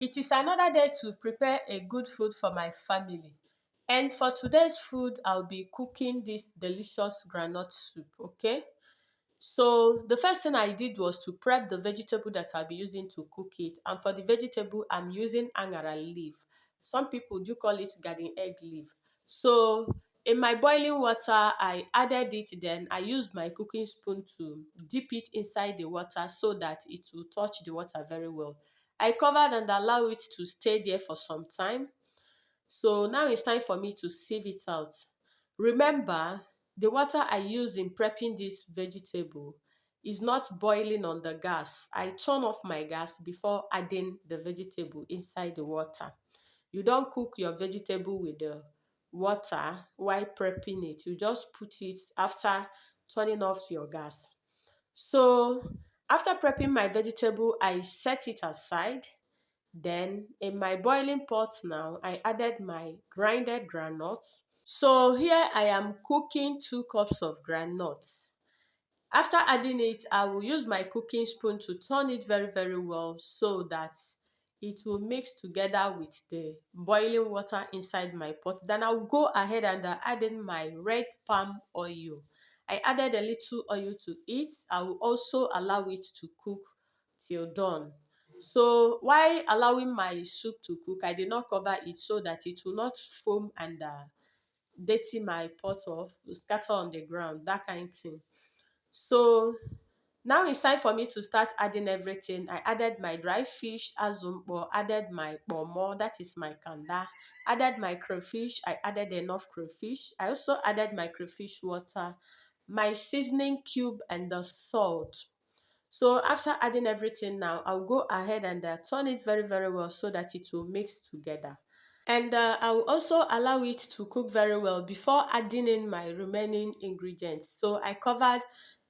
It is another day to prepare a good food for my family. And for today's food, I'll be cooking this delicious groundnut soup, okay? So the first thing I did was to prep the vegetable that I'll be using to cook it. And for the vegetable, I'm using angara leaf. Some people do call it garden egg leaf. So in my boiling water, I added it. Then I used my cooking spoon to dip it inside the water so that it will touch the water very well. I covered and allow it to stay there for some time. So now it's time for me to sieve it out. Remember, the water I use in prepping this vegetable is not boiling on the gas. I turn off my gas before adding the vegetable inside the water. You don't cook your vegetable with the water while prepping it. You just put it after turning off your gas. So after prepping my vegetable, I set it aside. Then in my boiling pot now, I added my grinded groundnuts. So here I am cooking 2 cups of groundnuts. After adding it, I will use my cooking spoon to turn it very well so that it will mix together with the boiling water inside my pot. Then I'll go ahead and add in my red palm oil. I added a little oil to it. I will also allow it to cook till done. So while allowing my soup to cook, I did not cover it so that it will not foam and dirty my pot off, scatter on the ground, that kind of thing. So now it's time for me to start adding everything. I added my dry fish, azumbo, added my pomo, that is my kanda, added my crayfish, I added enough crayfish. I also added my crayfish water, my seasoning cube, and the salt. So after adding everything now, I'll go ahead and turn it very well so that it will mix together. And I will also allow it to cook very well before adding in my remaining ingredients. So I covered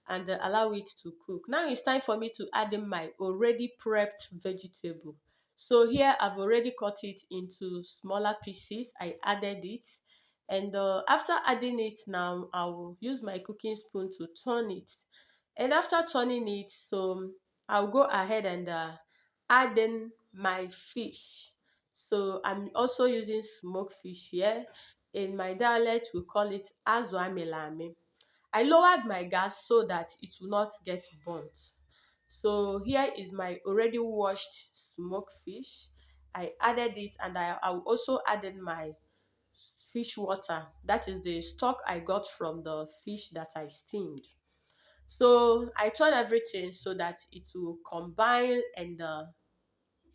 and allow it to cook. Now it's time for me to add in my already prepped vegetable. So here I've already cut it into smaller pieces. I added it. And after adding it now, I will use my cooking spoon to turn it. And after turning it, so I'll go ahead and add in my fish. So I'm also using smoked fish here. In my dialect, we call it azu amelame. I lowered my gas so that it will not get burnt. So here is my already washed smoked fish. I added it and I will also add in my fish water. That is the stock I got from the fish that I steamed. So I turn everything so that it will combine and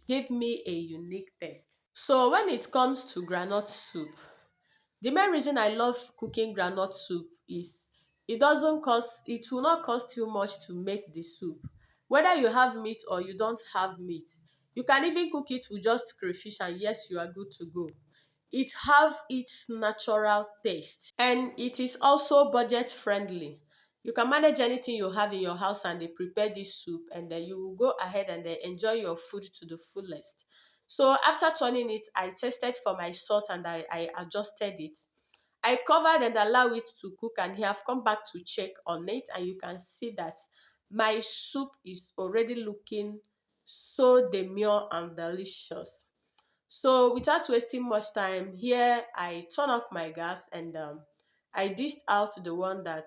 give me a unique taste. So when it comes to groundnut soup, the main reason I love cooking groundnut soup is it will not cost you much to make the soup. Whether you have meat or you don't have meat, you can even cook it with just crayfish and yes, you are good to go. It have its natural taste and it is also budget friendly. You can manage anything you have in your house and they prepare this soup and then you will go ahead and then enjoy your food to the fullest. So after turning it, I tested for my salt and I adjusted it. I covered and allowed it to cook and here I've come back to check on it and you can see that my soup is already looking so demure and delicious. So without wasting much time, here I turn off my gas and I dished out the one that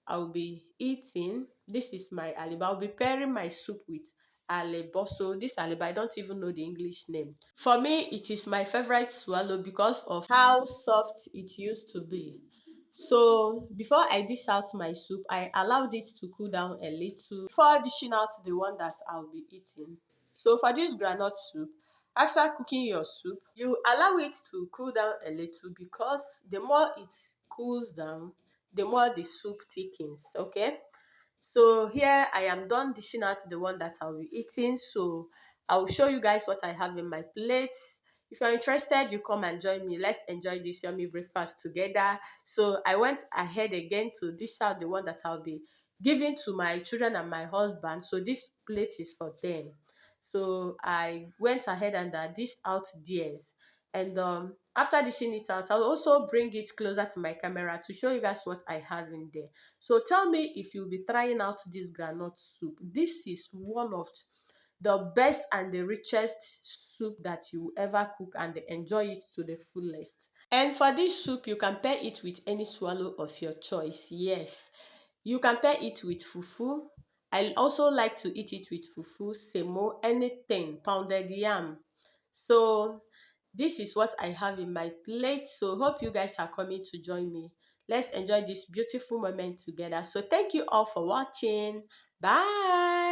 I'll be eating. This is my aliba. I'll be pairing my soup with aleboso. This aliba, I don't even know the English name. For me, it is my favorite swallow because of how soft it used to be. So before I dish out my soup, I allowed it to cool down a little before dishing out the one that I'll be eating. So for this groundnut soup, after cooking your soup, you allow it to cool down a little because the more it cools down, the more the soup thickens, okay? So here I am done dishing out the one that I'll be eating. So I will show you guys what I have in my plate. If you're interested, you come and join me. Let's enjoy this yummy breakfast together. So I went ahead again to dish out the one that I'll be giving to my children and my husband. So this plate is for them. So I went ahead and dished out theirs. And after dishing it out, I'll also bring it closer to my camera to show you guys what I have in there. So tell me if you'll be trying out this groundnut soup. This is one of the best and the richest soup that you ever cook and enjoy it to the fullest. And for this soup, you can pair it with any swallow of your choice. Yes, you can pair it with fufu. I also like to eat it with fufu, semo, anything, pounded yam. So this is what I have in my plate. So hope you guys are coming to join me. Let's enjoy this beautiful moment together. So thank you all for watching. Bye.